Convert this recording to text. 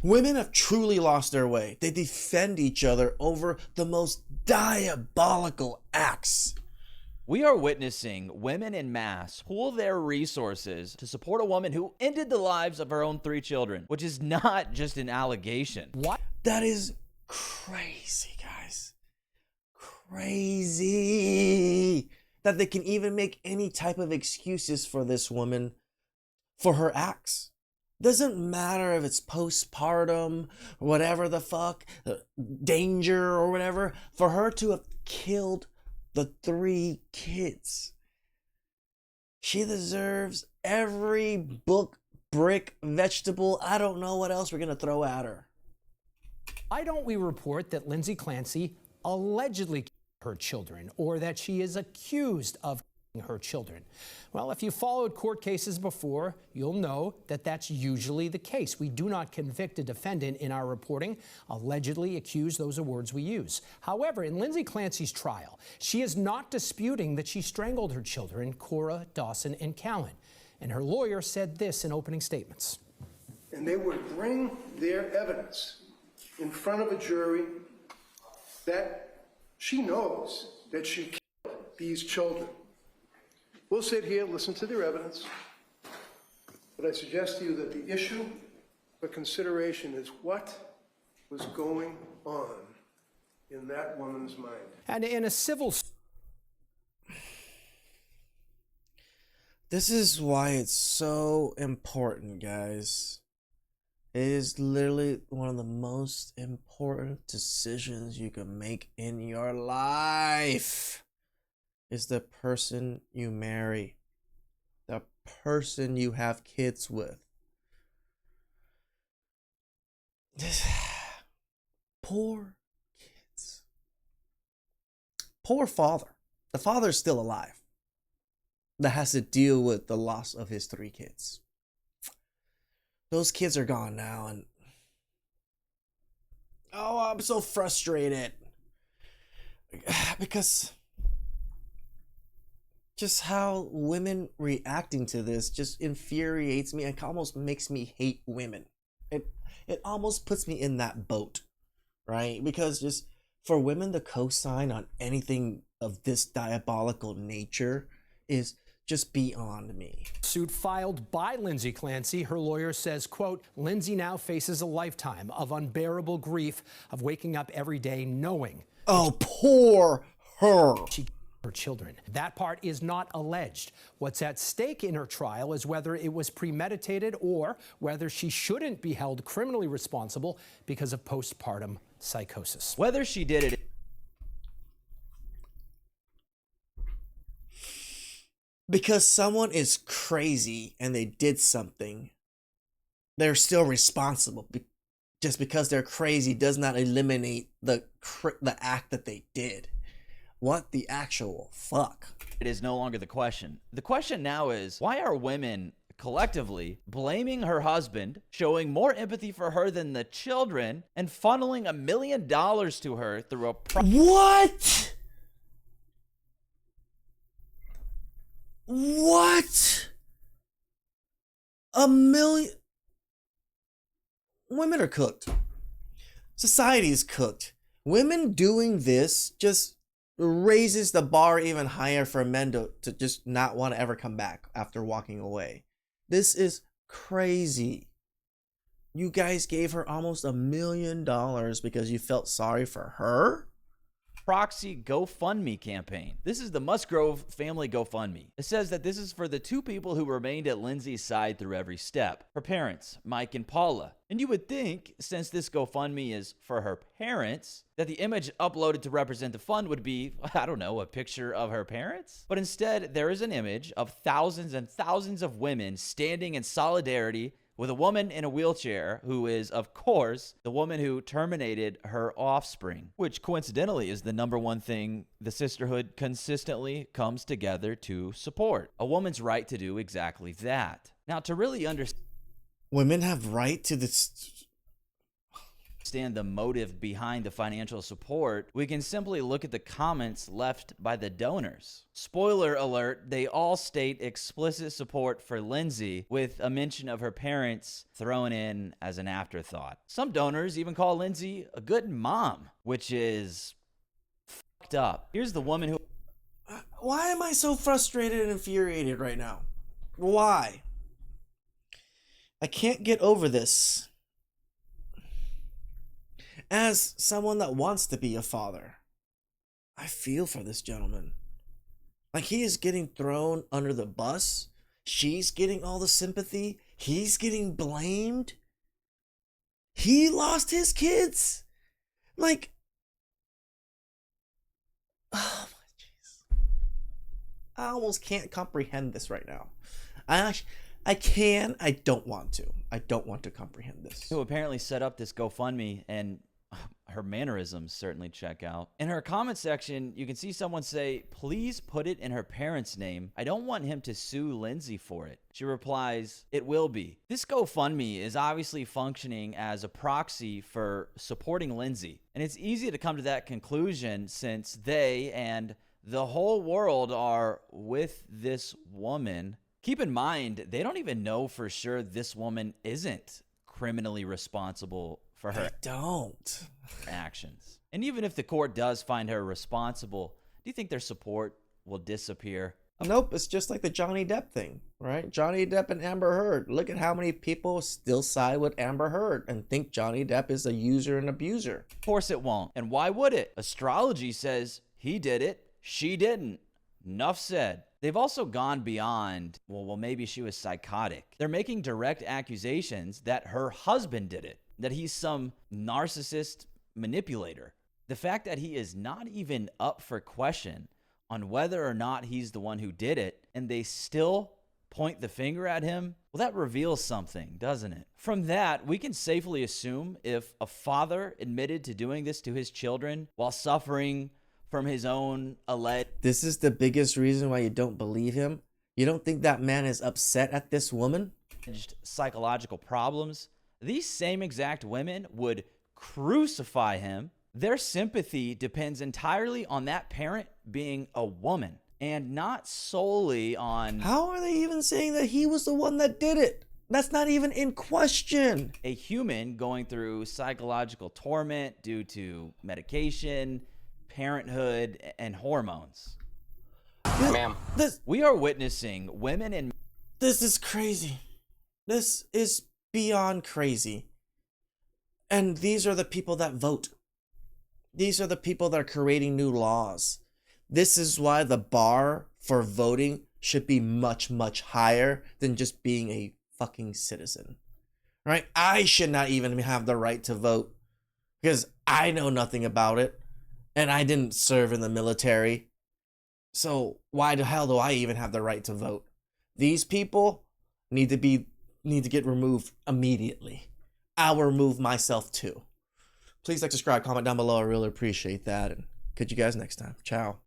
Women have truly lost their way. They defend each other over the most diabolical acts. We are witnessing women en masse pool their resources to support a woman who ended the lives of her own 3 children, which is not just an allegation. What? That is crazy, guys. Crazy that they can even make any type of excuses for this woman for her acts. Doesn't matter if it's postpartum, whatever the fuck, danger or whatever, for her to have killed the 3 kids. She deserves every book, brick, vegetable, I don't know what else we're going to throw at her. Why don't we report that Lindsay Clancy allegedly killed her children, or that she is accused of killing her children? Well, if you followed court cases before, you'll know that that's usually the case. We do not convict a defendant in our reporting. Allegedly accused, those are words we use. However, in Lindsay Clancy's trial, she is not disputing that she strangled her children, Cora, Dawson, and Callan. And her lawyer said this in opening statements. And they would bring their evidence in front of a jury that she knows that she killed these children. We'll sit here, listen to their evidence, but I suggest to you that the issue for consideration is what was going on in that woman's mind. And in a civil... This is why it's so important, guys. It is literally one of the most important decisions you can make in your life. Is the person you marry, the person you have kids with. Poor kids. Poor father. The father's still alive. That has to deal with the loss of his 3 kids. Those kids are gone now, and oh, I'm so frustrated because just how women reacting to this just infuriates me and almost makes me hate women. It almost puts me in that boat, right? Because just for women to co-sign on anything of this diabolical nature is just beyond me. Suit filed by Lindsay Clancy. Her lawyer says, quote, Lindsay now faces a lifetime of unbearable grief of waking up every day knowing. Oh, poor her. She her children. That part is not alleged. What's at stake in her trial is whether it was premeditated or whether she shouldn't be held criminally responsible because of postpartum psychosis. Whether she did it... Because someone is crazy and they did something, they're still responsible. Just because they're crazy does not eliminate the act that they did. What the actual fuck? It is no longer the question. The question now is, why are women collectively blaming her husband, showing more empathy for her than the children, and funneling $1 million to her through a... What? What? $1 million? Women are cooked. Society is cooked. Women doing this just raises the bar even higher for men to just not want to ever come back after walking away. This is crazy. You guys gave her almost $1 million because you felt sorry for her? Proxy GoFundMe campaign. This is the Musgrove family GoFundMe. It says that this is for the 2 people who remained at Lindsay's side through every step. Her parents, Mike and Paula. And you would think, since this GoFundMe is for her parents, that the image uploaded to represent the fund would be, I don't know, a picture of her parents? But instead, there is an image of thousands and thousands of women standing in solidarity with a woman in a wheelchair who is, of course, the woman who terminated her offspring, which coincidentally is the #1 thing the sisterhood consistently comes together to support. A woman's right to do exactly that. Now, to really understand... Women have right to this. understand the motive behind the financial support, we can simply look at the comments left by the donors. Spoiler alert, they all state explicit support for Lindsay, with a mention of her parents thrown in as an afterthought. Some donors even call Lindsay a good mom, which is fucked up. Here's the woman who... Why am I so frustrated and infuriated right now? Why? I can't get over this. As someone that wants to be a father, I feel for this gentleman. Like, he is getting thrown under the bus. She's getting all the sympathy. He's getting blamed. He lost his kids. Like, oh my jeez. I almost can't comprehend this right now. I don't want to. I don't want to comprehend this. who apparently set up this GoFundMe, and her mannerisms certainly check out. In her comment section, you can see someone say, "Please put it in her parents' name. I don't want him to sue Lindsay for it." She replies, "It will be." This GoFundMe is obviously functioning as a proxy for supporting Lindsay. And it's easy to come to that conclusion since they and the whole world are with this woman. Keep in mind, they don't even know for sure this woman isn't criminally responsible for her actions. And even if the court does find her responsible, do you think their support will disappear? Nope, it's just like the Johnny Depp thing, right? Johnny Depp and Amber Heard. Look at how many people still side with Amber Heard and think Johnny Depp is a user and abuser. Of course it won't. And why would it? Astrology says he did it, she didn't. Enough said. They've also gone beyond, well, maybe she was psychotic. They're making direct accusations that her husband did it, that he's some narcissist manipulator. The fact that he is not even up for question on whether or not he's the one who did it, and they still point the finger at him, well, that reveals something, doesn't it? From that, we can safely assume if a father admitted to doing this to his children while suffering from his own alleged... This is the biggest reason why you don't believe him? You don't think that man is upset at this woman? psychological problems, these same exact women would crucify him. Their sympathy depends entirely on that parent being a woman and not solely on... How are they even saying that he was the one that did it? That's not even in question. A human going through psychological torment due to medication, parenthood, and hormones. Ma'am. We are witnessing women in... This is crazy. This is beyond crazy. And these are the people that vote. These are the people that are creating new laws. This is why the bar for voting should be much, much higher than just being a fucking citizen. Right? I should not even have the right to vote because I know nothing about it and I didn't serve in the military. So why the hell do I even have the right to vote? These people need to get removed immediately. I'll remove myself too. Please like, subscribe, comment down below. I really appreciate that. And catch you guys next time. Ciao.